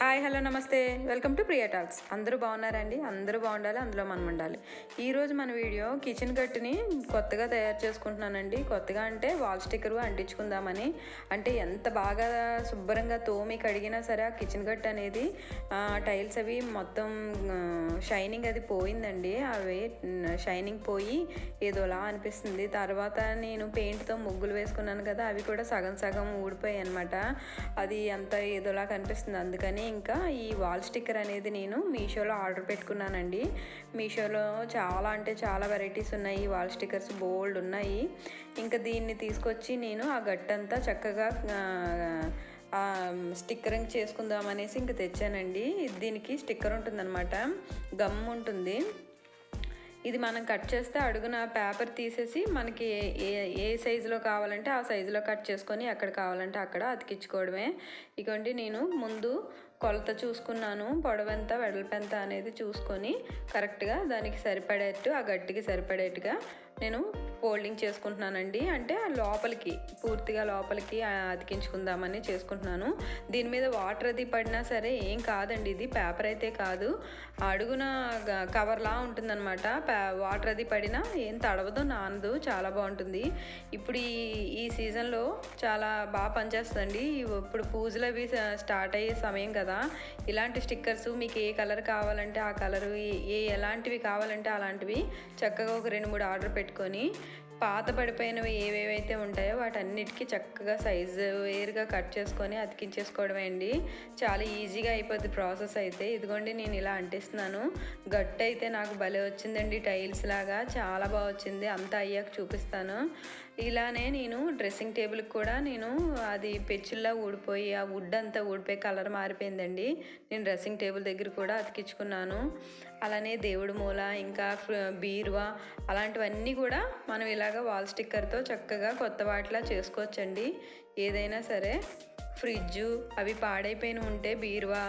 Hi hello నమస్తే welcome to Priya talks. అందరూ బాగున్నారండి? అందరూ బాగుండాలి, అందులో మనం ఉండాలి. ఈరోజు మన వీడియో కిచెన్ గట్టుని కొత్తగా తయారు చేసుకుంటున్నానండి. కొత్తగా అంటే వాల్ స్టిక్కర్ అంటించుకుందామని. అంటే ఎంత బాగా శుభ్రంగా తోమి కడిగినా సరే ఆ కిచెన్ గట్టు అనేది టైల్స్ అవి మొత్తం షైనింగ్ అది పోయిందండి. అవి షైనింగ్ పోయి ఏదోలా అనిపిస్తుంది. తర్వాత నేను పెయింట్తో ముగ్గులు వేసుకున్నాను కదా, అవి కూడా సగం సగం ఊడిపోయాయి అనమాట. అది అంత ఏదోలా కనిపిస్తుంది. అందుకని ఇంకా ఈ వాల్ స్టిక్కర్ అనేది నేను మీషోలో ఆర్డర్ పెట్టుకున్నానండి. మీషోలో చాలా అంటే చాలా వెరైటీస్ ఉన్నాయి. వాల్ స్టిక్కర్స్ బోల్డ్ ఉన్నాయి. ఇంకా దీన్ని తీసుకొచ్చి నేను ఆ గట్టంతా చక్కగా స్టిక్కరింగ్ చేసుకుందామనేసి ఇంకా తెచ్చానండి. దీనికి స్టిక్కర్ ఉంటుందన్నమాట, గమ్ ఉంటుంది. ఇది మనం కట్ చేస్తే అడుగున పేపర్ తీసేసి మనకి ఏ సైజులో కావాలంటే ఆ సైజులో కట్ చేసుకొని ఎక్కడ కావాలంటే అక్కడ అతికించుకోవడమే. ఇకండి నేను ముందు కొలత చూసుకున్నాను, పొడవెంత వెడల్పెంత అనేది చూసుకొని కరెక్ట్గా దానికి సరిపడేట్టు, ఆ గట్టికి సరిపడేట్టుగా నేను ఫోల్డింగ్ చేసుకుంటున్నానండి. అంటే లోపలికి పూర్తిగా లోపలికి అతికించుకుందామని చేసుకుంటున్నాను. దీని మీద వాటర్ అది పడినా సరే ఏం కాదండి, ఇది పేపర్ అయితే కాదు, అడుగున కవర్లా ఉంటుందన్నమాట. వాటర్ అది పడినా ఏం తడవదు, నానదు, చాలా బాగుంటుంది. ఇప్పుడు ఈ సీజన్లో చాలా బాగా పనిచేస్తుందండి. ఇప్పుడు పూజలు అవి స్టార్ట్ అయ్యే సమయం కదా, ఇలాంటి స్టిక్కర్స్ మీకు ఏ కలర్ కావాలంటే ఆ కలరు, ఎలాంటివి కావాలంటే అలాంటివి చక్కగా ఒక 2-3 ఆర్డర్ పెట్టుకొని పాత పడిపోయినవి ఏవేవైతే ఉంటాయో వాటన్నిటికీ చక్కగా సైజు వేరుగా కట్ చేసుకొని అతికించేసుకోవడమే అండి. చాలా ఈజీగా అయిపోద్ది ప్రాసెస్ అయితే. ఇదిగోండి నేను ఇలా అంటిస్తున్నాను. గట్టు అయితే నాకు భలే వచ్చిందండి, టైల్స్ లాగా చాలా బాగా వచ్చింది. అంతా అయ్యాక చూపిస్తాను. ఇలానే నేను డ్రెస్సింగ్ టేబుల్కి కూడా నేను అది పెచ్చుల్లా ఊడిపోయి ఆ వుడ్ అంతా ఊడిపోయి కలర్ మారిపోయిందండి. నేను డ్రెస్సింగ్ టేబుల్ దగ్గర కూడా అతికించుకున్నాను. అలానే దేవుడి మూల, ఇంకా బీరువా, అలాంటివన్నీ కూడా మనం ఇలాగ వాల్ స్టిక్కర్తో చక్కగా కొత్త వాటిలా చేసుకోవచ్చండి. ఏదైనా సరే ఫ్రిడ్జు అవి పాడైపోయిన ఉంటే, బీరువా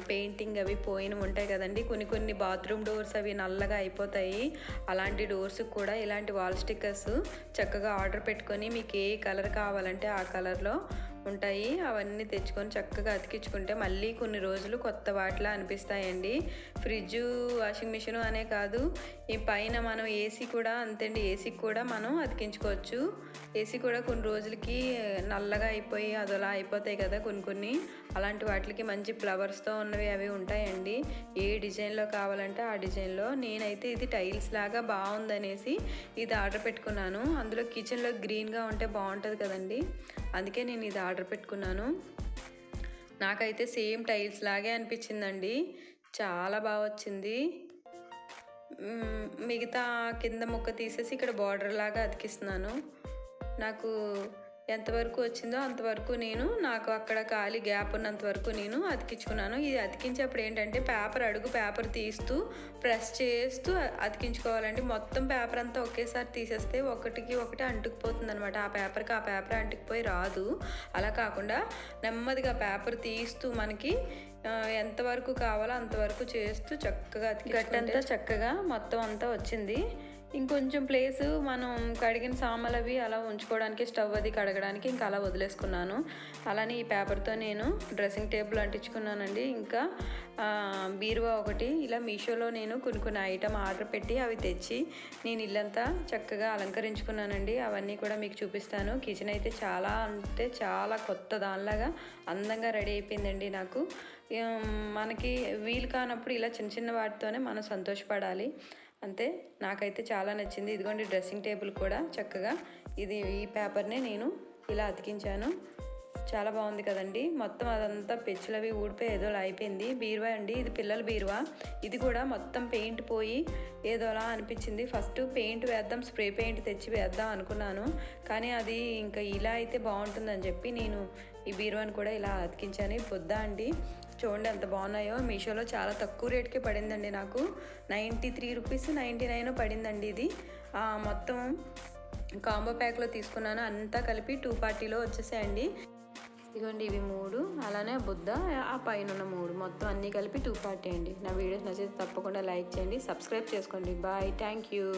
పెయింటింగ్ అవి పోయినవి ఉంటాయి కదండి, కొన్ని బాత్రూమ్ డోర్స్ అవి నల్లగా అయిపోతాయి. అలాంటి డోర్స్కి కూడా ఇలాంటి వాల్ స్టిక్కర్స్ చక్కగా ఆర్డర్ పెట్టుకొని మీకు ఏ కలర్ కావాలంటే ఆ కలర్లో ఉంటాయి. అవన్నీ తెచ్చుకొని చక్కగా అతికించుకుంటే మళ్ళీ కొన్ని రోజులు కొత్త వాటిలా అనిపిస్తాయండి. ఫ్రిడ్జు, వాషింగ్ మిషన్ అనే కాదు, ఈ పైన మనం ఏసీ కూడా అంతేండి. ఏసీకి కూడా మనం అతికించుకోవచ్చు. ఏసీ కూడా కొన్ని రోజులకి నల్లగా అయిపోయి అదోలా అయిపోతాయి కదా కొన్ని. అలాంటి వాటికి మంచి ఫ్లవర్స్తో ఉన్నవి అవి ఉంటాయండి. ఏ డిజైన్లో కావాలంటే ఆ డిజైన్లో. నేనైతే ఇది టైల్స్ లాగా బాగుందనేసి ఇది ఆర్డర్ పెట్టుకున్నాను. అందులో కిచెన్లో గ్రీన్గా ఉంటే బాగుంటుంది కదండి, అందుకే నేను ఇది ఆర్డర్ పెట్టుకున్నాను. నాకైతే సేమ్ టైల్స్ లాగే అనిపించిందండి, చాలా బాగా వచ్చింది. మిగతా కింద ముక్క తీసేసి ఇక్కడ బార్డర్ లాగా అతికిస్తున్నాను. నాకు ఎంతవరకు వచ్చిందో అంతవరకు నాకు అక్కడ ఖాళీ గ్యాప్ ఉన్నంత వరకు నేను అతికించుకున్నాను. ఇది అతికించేప్పుడు ఏంటంటే అడుగు పేపర్ తీస్తూ ప్రెస్ చేస్తూ అతికించుకోవాలండి. మొత్తం పేపర్ అంతా ఒకేసారి తీసేస్తే ఒకటికి ఒకటి అంటుకుపోతుంది అనమాట. ఆ పేపర్ అంటుకుపోయి రాదు. అలా కాకుండా నెమ్మదిగా పేపర్ తీస్తూ మనకి ఎంతవరకు కావాలో అంతవరకు చేస్తూ చక్కగా గట్టంతా చక్కగా మొత్తం అంతా వచ్చింది. ఇంకొంచెం ప్లేసు మనం కడిగిన సామాన్లు అవి అలా ఉంచుకోవడానికి, స్టవ్ అది కడగడానికి ఇంకా అలా వదిలేసుకున్నాను. అలానే ఈ పేపర్తో నేను డ్రెస్సింగ్ టేబుల్ అంటించుకున్నానండి. ఇంకా బీరువా ఒకటి ఇలా మీషోలో నేను కొన్ని ఐటమ్ ఆర్డర్ పెట్టి అవి తెచ్చి నేను ఇల్లంతా చక్కగా అలంకరించుకున్నానండి. అవన్నీ కూడా మీకు చూపిస్తాను. కిచెన్ అయితే చాలా అంటే చాలా కొత్త దానిలాగా అందంగా రెడీ అయిపోయిందండి. నాకు మనకి వీలు కానప్పుడు ఇలా చిన్న వాటితోనే మనం సంతోషపడాలి అంతే. నాకైతే చాలా నచ్చింది. ఇదిగోండి డ్రెస్సింగ్ టేబుల్ కూడా చక్కగా ఈ పేపర్నే నేను ఇలా అతికించాను. చాలా బాగుంది కదండి. మొత్తం అదంతా పెచ్చులవి ఊడిపోయి ఏదోలా అయిపోయింది. బీరువా అండి, ఇది పిల్లల బీరువా. ఇది కూడా మొత్తం పెయింట్ పోయి ఏదోలా అనిపించింది. ఫస్ట్ పెయింట్ వేద్దాం, స్ప్రే పెయింట్ తెచ్చి వేద్దాం అనుకున్నాను, కానీ అది ఇంకా ఇలా అయితే బాగుంటుందని చెప్పి నేను ఈ బీరువాని కూడా ఇలా అతికించాను. ఈ పొద్దా అండి, చూడండి ఎంత బాగున్నాయో. మీషోలో చాలా తక్కువ రేట్కి పడిందండి. నాకు 93 రూపీస్ 99 పడిందండి. ఇది మొత్తం కాంబో ప్యాక్లో తీసుకున్నాను. అంతా కలిపి 240లో వచ్చేసాయండి. ఇదిగోండి ఇవి 3, అలానే బుద్ధ ఆ పైన ఉన్న 3, మొత్తం అన్నీ కలిపి 240 అండి. నా వీడియోస్ నచ్చితే తప్పకుండా లైక్ చేయండి, సబ్స్క్రైబ్ చేసుకోండి. Bye, thank you.